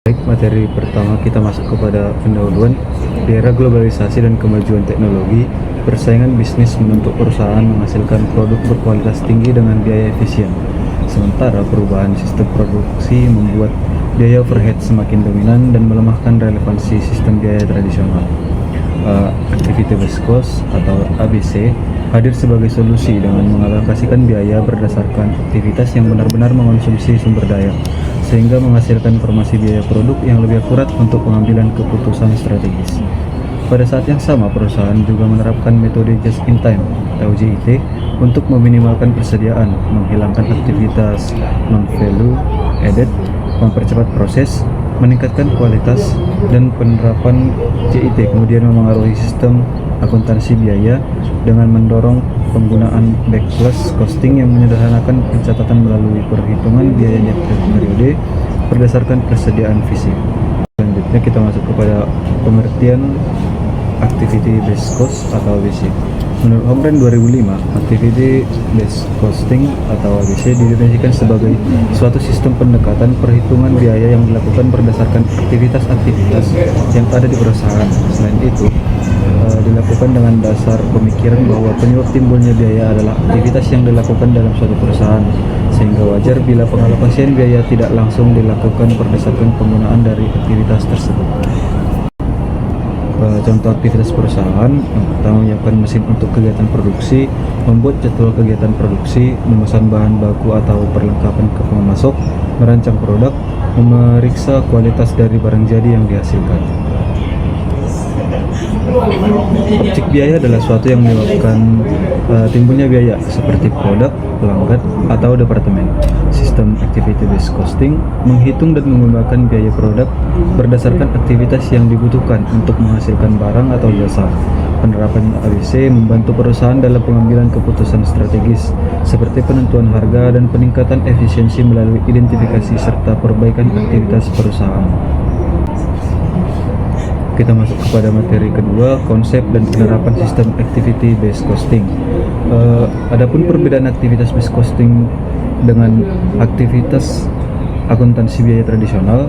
Baik, materi pertama kita masuk kepada pendahuluan. Di era globalisasi dan kemajuan teknologi, persaingan bisnis menuntut perusahaan menghasilkan produk berkualitas tinggi dengan biaya efisien. Sementara perubahan sistem produksi membuat biaya overhead semakin dominan dan melemahkan relevansi sistem biaya tradisional. Activity Based Cost atau ABC hadir sebagai solusi dengan mengalokasikan biaya berdasarkan aktivitas yang benar-benar mengonsumsi sumber daya, sehingga menghasilkan informasi biaya produk yang lebih akurat untuk pengambilan keputusan strategis. Pada saat yang sama, perusahaan juga menerapkan metode just in time atau JIT untuk meminimalkan persediaan, menghilangkan aktivitas non-value added, mempercepat proses, meningkatkan kualitas, dan penerapan JIT kemudian memengaruhi sistem akuntansi biaya dengan mendorong penggunaan backless costing yang menyederhanakan pencatatan melalui perhitungan biaya tiap periode berdasarkan persediaan fisik. Selanjutnya kita masuk kepada pengertian Activity Based Cost atau ABC. Menurut Hongren 2005, Activity Based Costing atau ABC didefinisikan sebagai suatu sistem pendekatan perhitungan biaya yang dilakukan berdasarkan aktivitas-aktivitas yang ada di perusahaan. Selain itu, dilakukan dengan dasar pemikiran bahwa penyebab timbulnya biaya adalah aktivitas yang dilakukan dalam suatu perusahaan, sehingga wajar bila pengalokasian biaya tidak langsung dilakukan berdasarkan penggunaan dari aktivitas tersebut. Contoh aktivitas perusahaan yang pertama menyiapkan mesin untuk kegiatan produksi, membuat jadwal kegiatan produksi, memesan bahan baku atau perlengkapan ke pemasok, merancang produk, memeriksa kualitas dari barang jadi yang dihasilkan. Objek biaya adalah suatu yang menyebabkan timbulnya biaya seperti produk, pelanggan, atau departemen. Sistem Activity Based Costing menghitung dan menggunakan biaya produk berdasarkan aktivitas yang dibutuhkan untuk menghasilkan barang atau jasa. Penerapan ABC membantu perusahaan dalam pengambilan keputusan strategis seperti penentuan harga dan peningkatan efisiensi melalui identifikasi serta perbaikan aktivitas perusahaan. Kita masuk kepada materi kedua, konsep dan penerapan sistem Activity Based Costing. Adapun perbedaan aktivitas based costing dengan aktivitas akuntansi biaya tradisional,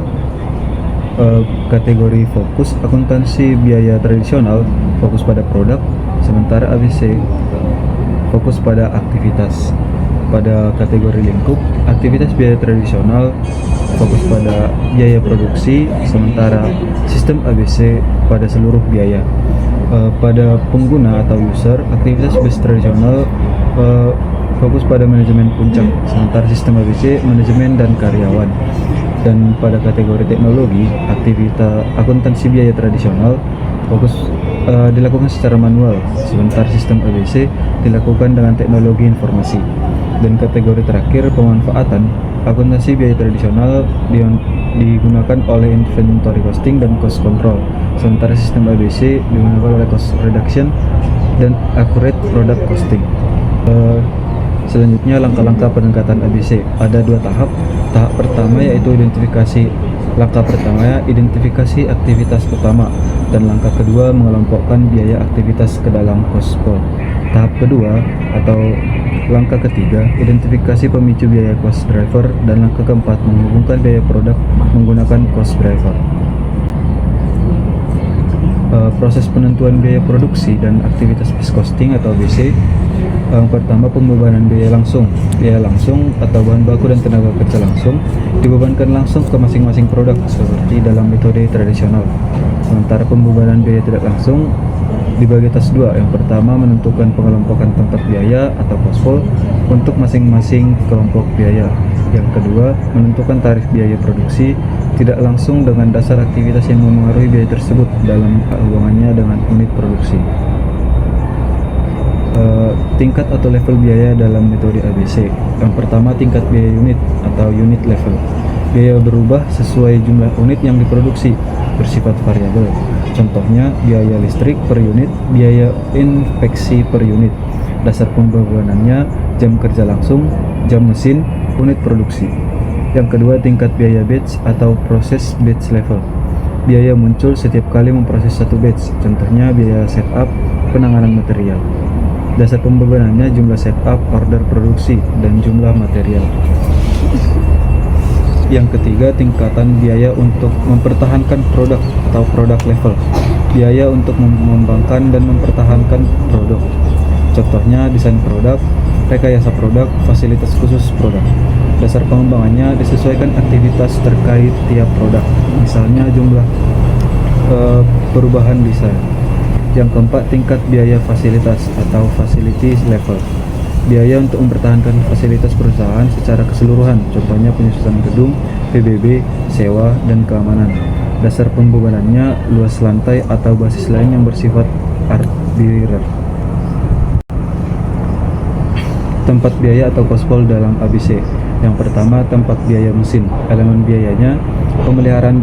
kategori fokus akuntansi biaya tradisional fokus pada produk, sementara ABC fokus pada aktivitas. Pada kategori lingkup, aktivitas biaya tradisional fokus pada biaya produksi, sementara sistem ABC pada seluruh biaya. Pada pengguna atau user, aktivitas based tradisional fokus pada manajemen puncak, sementara sistem ABC manajemen dan karyawan. Dan pada kategori teknologi, aktivitas akuntansi biaya tradisional fokus dilakukan secara manual, sementara sistem ABC dilakukan dengan teknologi informasi. Dan kategori terakhir, pemanfaatan akuntansi biaya tradisional digunakan oleh inventory costing dan cost control, sementara sistem ABC digunakan oleh cost reduction dan accurate product costing. Selanjutnya, langkah-langkah peningkatan ABC. Ada dua tahap. Tahap pertama yaitu identifikasi. Langkah pertama identifikasi aktivitas utama, dan langkah kedua mengelompokkan biaya aktivitas ke dalam cost pool. Tahap kedua atau langkah ketiga, identifikasi pemicu biaya cost driver, dan langkah keempat menghubungkan biaya produk menggunakan cost driver. Proses penentuan biaya produksi dan aktivitas based costing atau ABC. Yang pertama, pembebanan biaya langsung. Biaya langsung atau bahan baku dan tenaga kerja langsung dibebankan langsung ke masing-masing produk seperti dalam metode tradisional. Sementara pembebanan biaya tidak langsung dibagi atas dua. Yang pertama, menentukan pengelompokan tempat biaya atau cost pool untuk masing-masing kelompok biaya. Yang kedua, menentukan tarif biaya produksi tidak langsung dengan dasar aktivitas yang memengaruhi biaya tersebut dalam hubungannya dengan unit produksi. Tingkat atau level biaya dalam metode ABC. Yang pertama, tingkat biaya unit atau unit level. Biaya berubah sesuai jumlah unit yang diproduksi, bersifat variabel. Contohnya, biaya listrik per unit, biaya inspeksi per unit. Dasar pembebanannya jam kerja langsung, jam mesin, unit produksi. Yang kedua, tingkat biaya batch atau proses batch level. Biaya muncul setiap kali memproses satu batch. Contohnya, biaya setup, penanganan material. Dasar pembebanannya jumlah setup, order produksi, dan jumlah material. Yang ketiga, tingkatan biaya untuk mempertahankan produk atau product level. Biaya untuk mengembangkan dan mempertahankan produk. Contohnya desain produk, rekayasa produk, fasilitas khusus produk. Dasar pengembangannya disesuaikan aktivitas terkait tiap produk, misalnya jumlah perubahan desain. Yang keempat, tingkat biaya fasilitas atau facilities level. Biaya untuk mempertahankan fasilitas perusahaan secara keseluruhan, contohnya penyusunan gedung, PBB, sewa, dan keamanan. Dasar pembebanannya luas lantai atau basis lain yang bersifat arbitrer. Tempat biaya atau kospol dalam ABC. Yang pertama, tempat biaya mesin. Elemen biayanya pemeliharaan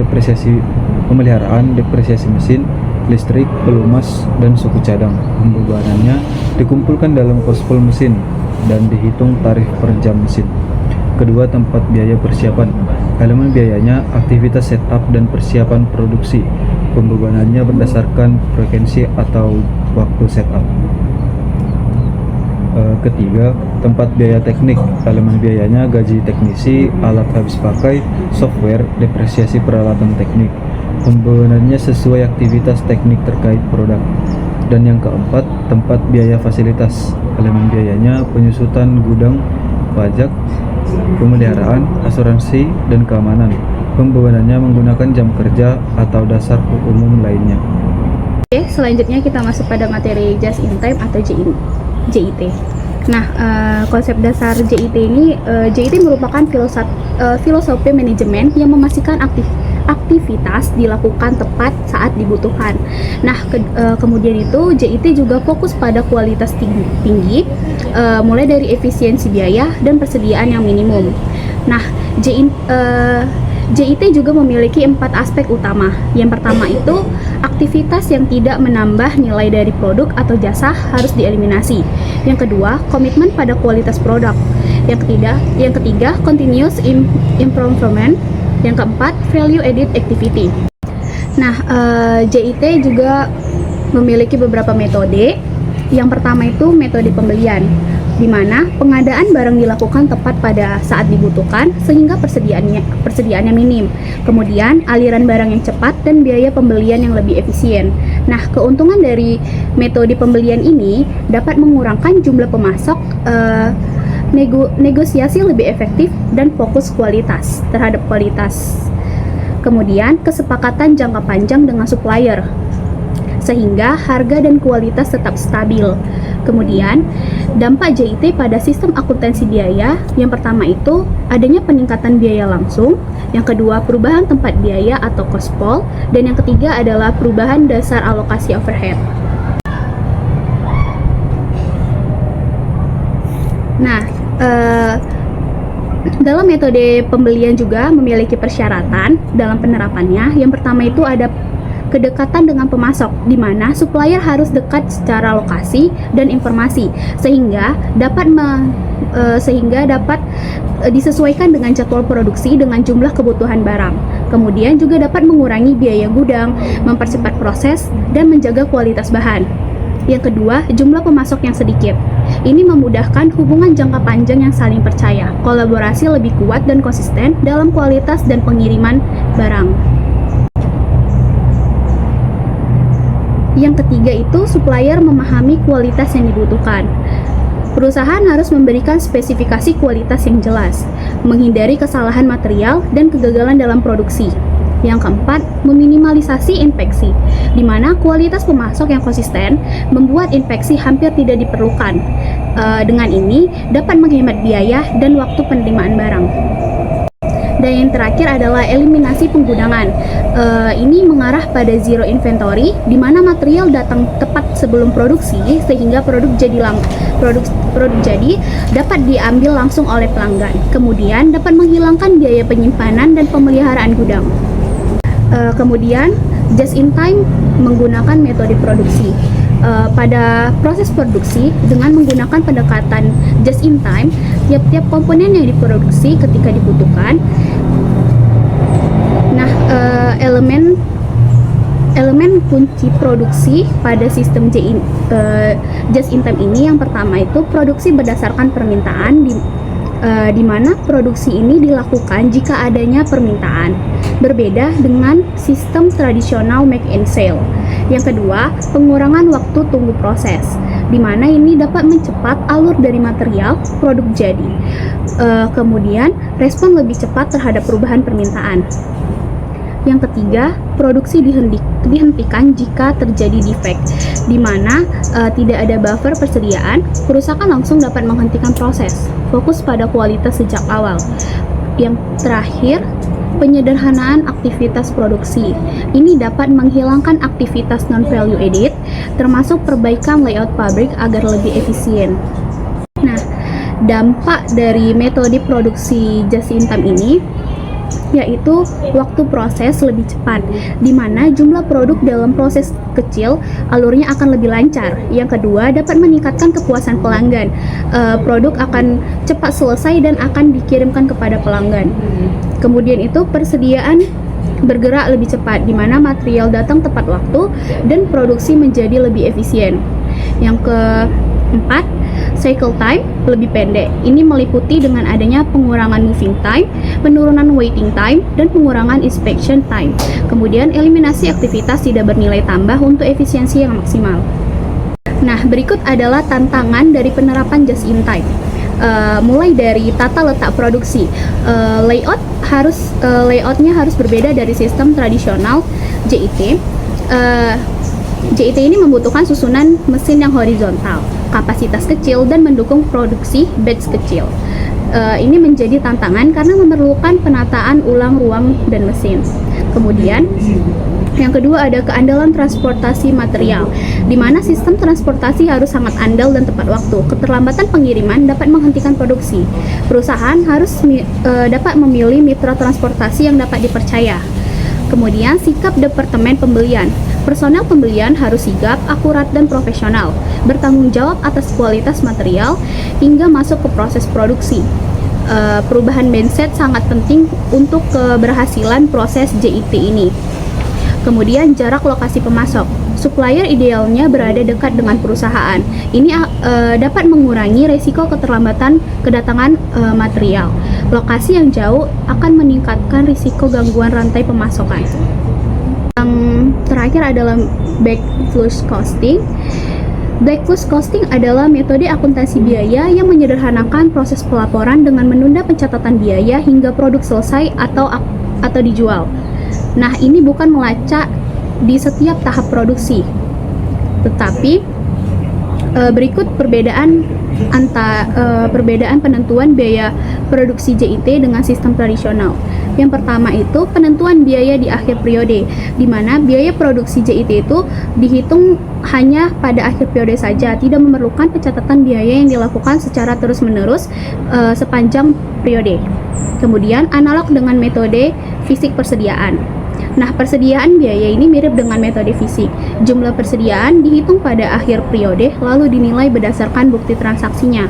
depresiasi mesin, listrik, pelumas, dan suku cadang. Pembebanannya dikumpulkan dalam kospol mesin dan dihitung tarif per jam mesin. Kedua, tempat biaya persiapan. Elemen biayanya aktivitas setup dan persiapan produksi. Pembebanannya berdasarkan frekuensi atau waktu setup. Ketiga, tempat biaya teknik. Elemen biayanya gaji teknisi, alat habis pakai, software, depresiasi peralatan teknik. Pembebanannya sesuai aktivitas teknik terkait produk. Dan yang keempat, tempat biaya fasilitas. Elemen biayanya penyusutan gudang, pajak, pemeliharaan, asuransi, dan keamanan. Pembebanannya menggunakan jam kerja atau dasar umum lainnya. Oke, selanjutnya kita masuk pada materi just in time atau JIT. Nah, konsep dasar JIT ini, JIT merupakan filosofi manajemen yang memastikan aktivitas dilakukan tepat saat dibutuhkan. Nah, kemudian itu JIT juga fokus pada kualitas tinggi, mulai dari efisiensi biaya dan persediaan yang minimum. Nah, JIT juga memiliki 4 aspek utama. Yang pertama itu aktivitas yang tidak menambah nilai dari produk atau jasa harus dieliminasi. Yang kedua, komitmen pada kualitas produk. Yang ketiga, continuous improvement. Yang keempat, value added activity. Nah, JIT juga memiliki beberapa metode. Yang pertama itu metode pembelian, di mana pengadaan barang dilakukan tepat pada saat dibutuhkan sehingga persediaannya minim. Kemudian aliran barang yang cepat dan biaya pembelian yang lebih efisien. Nah, keuntungan dari metode pembelian ini dapat mengurangkan jumlah pemasok, negosiasi lebih efektif, dan fokus terhadap kualitas. Kemudian kesepakatan jangka panjang dengan supplier sehingga harga dan kualitas tetap stabil. Kemudian, dampak JIT pada sistem akuntansi biaya, yang pertama itu adanya peningkatan biaya langsung, yang kedua perubahan tempat biaya atau kospol, dan yang ketiga adalah perubahan dasar alokasi overhead. Nah, dalam metode pembelian juga memiliki persyaratan dalam penerapannya. Yang pertama itu ada kedekatan dengan pemasok, di mana supplier harus dekat secara lokasi dan informasi sehingga dapat disesuaikan dengan jadwal produksi dengan jumlah kebutuhan barang. Kemudian juga dapat mengurangi biaya gudang, mempercepat proses, dan menjaga kualitas bahan. Yang kedua, jumlah pemasok yang sedikit. Ini memudahkan hubungan jangka panjang yang saling percaya, kolaborasi lebih kuat dan konsisten dalam kualitas dan pengiriman barang. Yang ketiga itu supplier memahami kualitas yang dibutuhkan. Perusahaan harus memberikan spesifikasi kualitas yang jelas, menghindari kesalahan material dan kegagalan dalam produksi. Yang keempat, meminimalisasi infeksi, di mana kualitas pemasok yang konsisten membuat infeksi hampir tidak diperlukan. Dengan ini dapat menghemat biaya dan waktu penerimaan barang. Dan yang terakhir adalah eliminasi penggunaan. Ini mengarah pada zero inventory, di mana material datang tepat sebelum produksi sehingga produk jadi dapat diambil langsung oleh pelanggan. Kemudian dapat menghilangkan biaya penyimpanan dan pemeliharaan gudang. Kemudian just in time menggunakan metode produksi. Pada proses produksi dengan menggunakan pendekatan just in time, tiap-tiap komponen yang diproduksi ketika dibutuhkan. Nah, elemen kunci produksi pada sistem just in time ini, yang pertama itu produksi berdasarkan permintaan, di mana produksi ini dilakukan jika adanya permintaan, berbeda dengan sistem tradisional make and sell. Yang kedua, pengurangan waktu tunggu proses, di mana ini dapat mencepat alur dari material produk jadi. Kemudian, respon lebih cepat terhadap perubahan permintaan. Yang ketiga, produksi dihentikan jika terjadi defect, di mana tidak ada buffer persediaan, perusahaan langsung dapat menghentikan proses, fokus pada kualitas sejak awal. Yang terakhir, penyederhanaan aktivitas produksi. Ini dapat menghilangkan aktivitas non-value added, termasuk perbaikan layout pabrik agar lebih efisien. Nah, dampak dari metode produksi just in time ini yaitu waktu proses lebih cepat, di mana jumlah produk dalam proses kecil alurnya akan lebih lancar. Yang kedua, dapat meningkatkan kepuasan pelanggan. Produk akan cepat selesai dan akan dikirimkan kepada pelanggan. Kemudian itu persediaan bergerak lebih cepat, di mana material datang tepat waktu dan produksi menjadi lebih efisien. Yang keempat, cycle time lebih pendek. Ini meliputi dengan adanya pengurangan moving time, penurunan waiting time, dan pengurangan inspection time. Kemudian eliminasi aktivitas tidak bernilai tambah untuk efisiensi yang maksimal. Nah, berikut adalah tantangan dari penerapan just in time. Mulai dari tata letak produksi, layoutnya harus berbeda dari sistem tradisional JIT. JIT ini membutuhkan susunan mesin yang horizontal, kapasitas kecil, dan mendukung produksi batch kecil. Ini menjadi tantangan karena memerlukan penataan ulang ruang dan mesin. Kemudian, yang kedua ada keandalan transportasi material, di mana sistem transportasi harus sangat andal dan tepat waktu. Keterlambatan pengiriman dapat menghentikan produksi. Perusahaan harus dapat memilih mitra transportasi yang dapat dipercaya. Kemudian, sikap departemen pembelian. Personel pembelian harus sigap, akurat, dan profesional, bertanggung jawab atas kualitas material hingga masuk ke proses produksi. Perubahan mindset sangat penting untuk keberhasilan proses JIT ini. Kemudian, jarak lokasi pemasok. Supplier idealnya berada dekat dengan perusahaan. Ini dapat mengurangi resiko keterlambatan kedatangan material. Lokasi yang jauh akan meningkatkan risiko gangguan rantai pemasokan. Yang terakhir adalah backflush costing. Backflush costing adalah metode akuntansi biaya yang menyederhanakan proses pelaporan dengan menunda pencatatan biaya hingga produk selesai atau dijual. Nah, ini bukan melacak di setiap tahap produksi, tetapi berikut perbedaan penentuan biaya produksi JIT dengan sistem tradisional. Yang pertama itu penentuan biaya di akhir periode, di mana biaya produksi JIT itu dihitung hanya pada akhir periode saja, tidak memerlukan pencatatan biaya yang dilakukan secara terus-menerus sepanjang periode. Kemudian analog dengan metode fisik persediaan. Nah, persediaan biaya ini mirip dengan metode fisik. Jumlah persediaan dihitung pada akhir periode, lalu dinilai berdasarkan bukti transaksinya.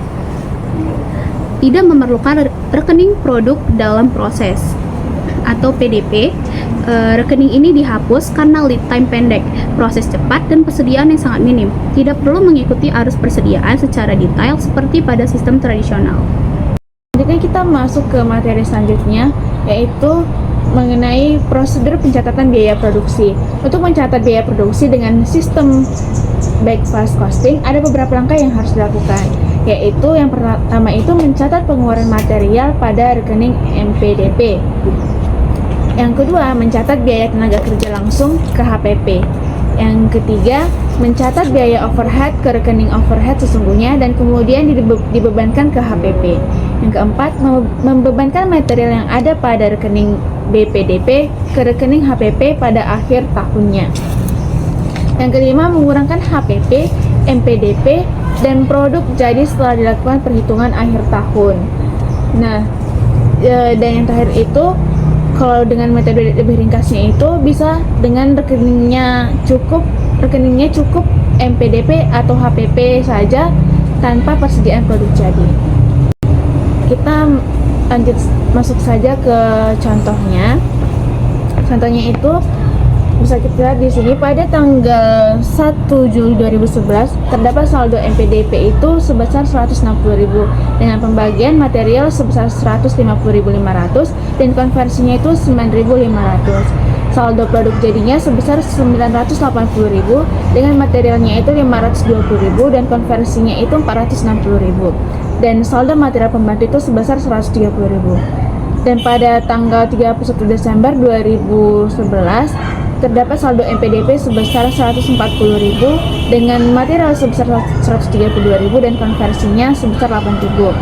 Tidak memerlukan rekening produk dalam proses atau PDP. Rekening ini dihapus karena lead time pendek, proses cepat, dan persediaan yang sangat minim. Tidak perlu mengikuti arus persediaan secara detail seperti pada sistem tradisional. Selanjutnya kita masuk ke materi selanjutnya, yaitu mengenai prosedur pencatatan biaya produksi. Untuk mencatat biaya produksi dengan sistem backflush costing, ada beberapa langkah yang harus dilakukan, yaitu yang pertama itu mencatat pengeluaran material pada rekening MPDP. Yang kedua, mencatat biaya tenaga kerja langsung ke HPP. Yang ketiga, mencatat biaya overhead ke rekening overhead sesungguhnya dan kemudian dibebankan ke HPP. Yang keempat, membebankan material yang ada pada rekening BPDP ke rekening HPP pada akhir tahunnya. Yang kelima, mengurangkan HPP, MPDP, dan produk jadi setelah dilakukan perhitungan akhir tahun. Nah, dan yang terakhir itu, kalau dengan metode lebih ringkasnya itu bisa dengan rekeningnya cukup MPDP atau HPP saja tanpa persediaan produk jadi. Kita lanjut masuk saja ke contohnya. Contohnya itu Bisa kita lihat di sini pada tanggal 1 Juli 2011 terdapat saldo MPDP itu sebesar 160.000 dengan pembagian material sebesar 150.500 dan konversinya itu 9.500. Saldo produk jadinya sebesar 980.000 dengan materialnya itu 520.000 dan konversinya itu 460.000. Dan saldo material pembantu itu sebesar 130.000. Dan pada tanggal 31 Desember 2011 terdapat saldo MPDP sebesar 140.000 dengan material sebesar 132.000 dan konversinya sebesar 8.000.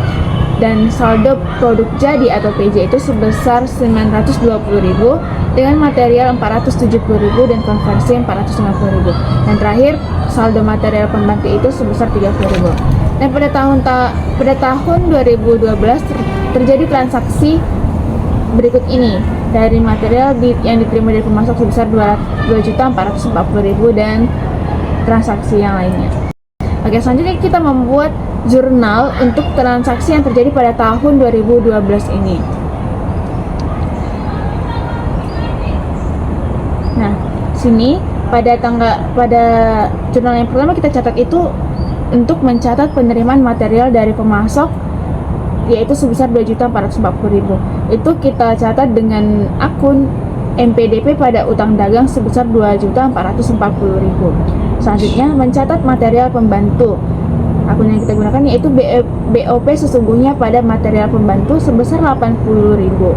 Dan saldo produk jadi atau PJ itu sebesar 920.000 dengan material 470.000 dan konversi 450.000. Dan terakhir saldo material pembantu itu sebesar 30.000. Dan pada tahun 2012 terjadi transaksi berikut ini dari material yang diterima dari pemasok sebesar 2.440.000 dan transaksi yang lainnya. Oke, selanjutnya kita membuat jurnal untuk transaksi yang terjadi pada tahun 2012 ini. Nah, sini pada jurnal yang pertama kita catat itu untuk mencatat penerimaan material dari pemasok yaitu sebesar 2.440.000. Itu kita catat dengan akun MPDP pada utang dagang sebesar 2.440.000. Selanjutnya mencatat material pembantu. Akun yang kita gunakan yaitu BOP sesungguhnya pada material pembantu sebesar 80.000.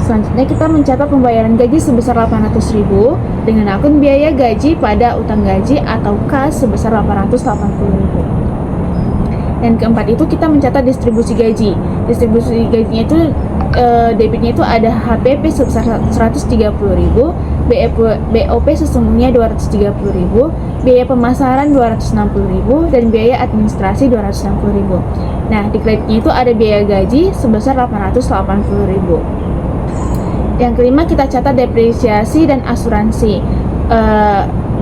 Selanjutnya kita mencatat pembayaran gaji sebesar 800.000 dengan akun biaya gaji pada utang gaji atau kas sebesar 880.000. Dan keempat itu kita mencatat distribusi gaji. Distribusi gajinya itu debitnya itu ada HPP sebesar 130.000, BOP sesungguhnya 230.000, biaya pemasaran 260.000 dan biaya administrasi 260.000. Nah, di kreditnya itu ada biaya gaji sebesar 880.000. Yang kelima kita catat depresiasi dan asuransi.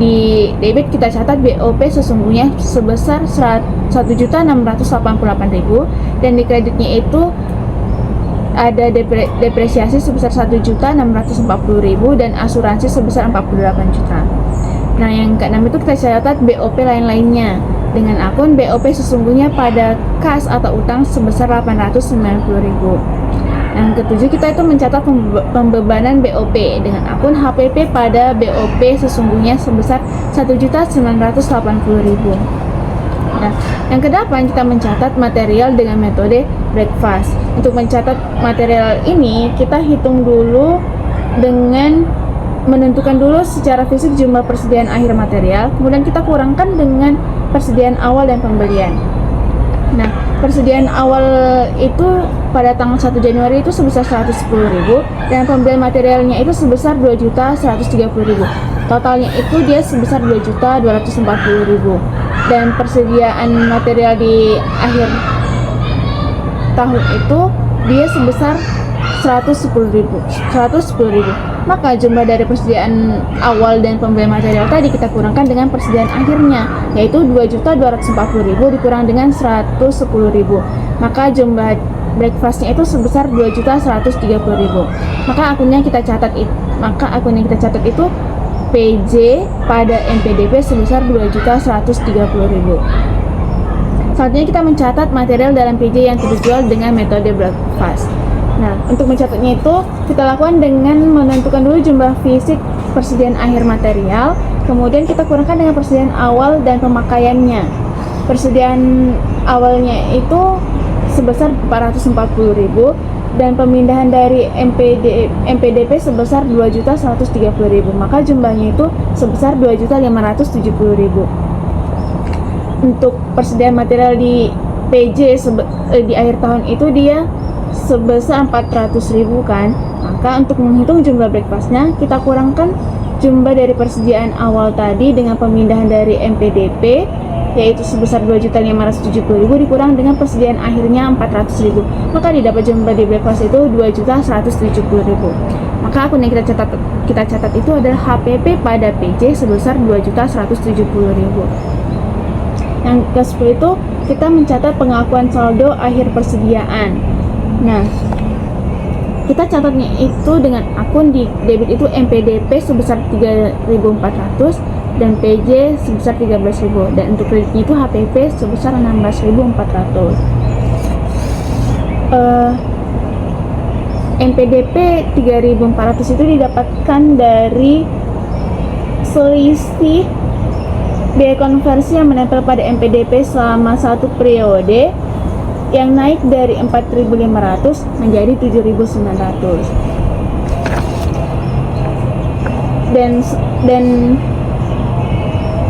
Di debit kita catat BOP sesungguhnya sebesar 1.688.000 dan di kreditnya itu ada depresiasi sebesar 1.640.000 dan asuransi sebesar 48 juta. Nah, yang keenam itu kita catat BOP lain-lainnya dengan akun BOP sesungguhnya pada kas atau utang sebesar 890.000. Yang ketujuh kita itu mencatat pembebanan BOP dengan akun HPP pada BOP sesungguhnya sebesar 1.980.000. Nah, yang kedelapan kita mencatat material dengan metode breakfast. Untuk mencatat material ini kita hitung dulu dengan menentukan dulu secara fisik jumlah persediaan akhir material, kemudian kita kurangkan dengan persediaan awal dan pembelian. Nah, persediaan awal itu pada tanggal 1 Januari itu sebesar 110.000 dan pembelian materialnya itu sebesar 2.130.000. Totalnya itu dia sebesar 2.240.000 dan persediaan material di akhir tahun itu dia sebesar 110.000. Maka jumlah dari persediaan awal dan pembelian material tadi kita kurangkan dengan persediaan akhirnya, yaitu 2.240.000 dikurang dengan 110.000. Maka jumlah breakfastnya itu sebesar 2.130.000. Maka akun yang kita catat itu PJ pada MPDP sebesar 2.130.000. Selanjutnya kita mencatat material dalam PJ yang terjual dengan metode breakfast. Nah, untuk mencatatnya itu kita lakukan dengan menentukan dulu jumlah fisik persediaan akhir material, kemudian kita kurangkan dengan persediaan awal dan pemakaiannya. Persediaan awalnya itu sebesar 440.000 dan pemindahan dari MPDP sebesar 2.130.000. Maka jumlahnya itu sebesar 2.570.000. Untuk persediaan material di PJ di akhir tahun itu dia sebesar 400.000 kan. Maka untuk menghitung jumlah breakfastnya kita kurangkan jumlah dari persediaan awal tadi dengan pemindahan dari MPDP yaitu sebesar 2.570.000 dikurang dengan persediaan akhirnya 400.000. Maka didapat jumlah di breakfast itu 2.170.000. Maka akun yang kita catat itu adalah HPP pada PJ sebesar 2.170.000. Yang ke-10 itu kita mencatat pengakuan saldo akhir persediaan. Nah, kita catatnya itu dengan akun di debit itu MPDP sebesar 3.400 dan PJ sebesar 13.000, dan untuk kreditnya itu HPP sebesar 16.400. MPDP 3.400 itu didapatkan dari selisih biaya konversi yang menempel pada MPDP selama satu periode yang naik dari 4.500 menjadi 7.900, dan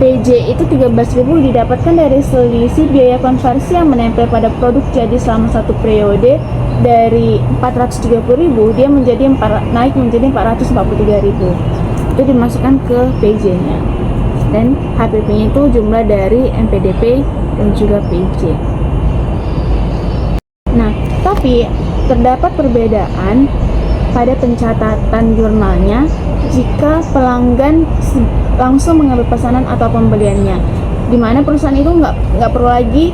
PJ itu 13.000 didapatkan dari selisih biaya konversi yang menempel pada produk jadi selama satu periode dari 430.000 dia naik menjadi 443.000. Itu dimasukkan ke PJ-nya, dan HPP-nya itu jumlah dari MPDP dan juga PJ. Nah, tapi terdapat perbedaan pada pencatatan jurnalnya jika pelanggan langsung mengambil pesanan atau pembeliannya, di mana perusahaan itu nggak perlu lagi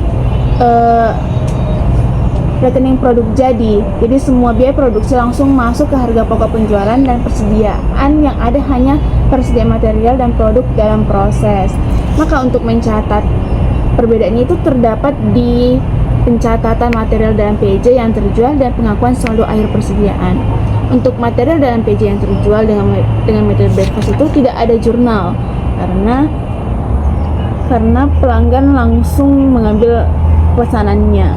rekening produk jadi semua biaya produksi langsung masuk ke harga pokok penjualan, dan persediaan yang ada hanya persediaan material dan produk dalam proses. Maka untuk mencatat perbedaannya itu terdapat di pencatatan material dalam PJ yang terjual dan pengakuan saldo akhir persediaan. Untuk material dalam PJ yang terjual dengan metode breakfast itu tidak ada jurnal karena pelanggan langsung mengambil pesanannya.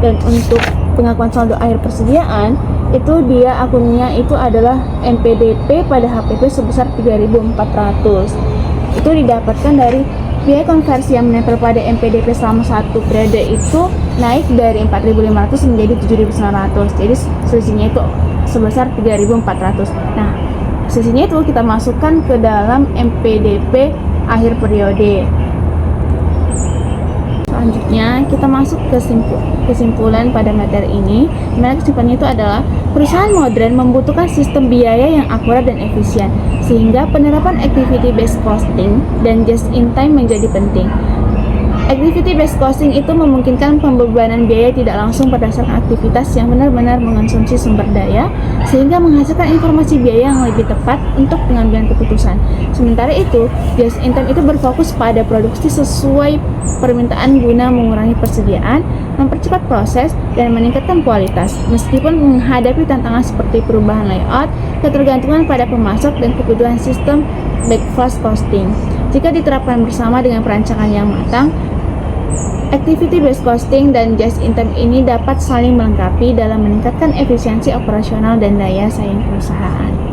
Dan untuk pengakuan saldo akhir persediaan itu dia akunnya itu adalah MPDP pada HPP sebesar 3.400. Itu didapatkan dari biaya konversi yang menempel pada MPDP selama satu periode itu naik dari 4.500 menjadi 7.900. Jadi selisihnya itu sebesar 3.400. Nah, selisihnya itu kita masukkan ke dalam MPDP akhir periode. Selanjutnya kita masuk ke kesimpulan pada materi ini. Dimana kesimpulannya itu adalah perusahaan modern membutuhkan sistem biaya yang akurat dan efisien, sehingga penerapan activity based costing dan just in time menjadi penting. Activity based costing itu memungkinkan pembebanan biaya tidak langsung berdasarkan aktivitas yang benar-benar mengonsumsi sumber daya, sehingga menghasilkan informasi biaya yang lebih tepat untuk pengambilan keputusan. Sementara itu, just in time itu berfokus pada produksi sesuai permintaan guna mengurangi persediaan, mempercepat proses, dan meningkatkan kualitas, meskipun menghadapi tantangan seperti perubahan layout, ketergantungan pada pemasok, dan kebutuhan sistem backfast costing. Jika diterapkan bersama dengan perancangan yang matang, activity based costing dan just in time ini dapat saling melengkapi dalam meningkatkan efisiensi operasional dan daya saing perusahaan.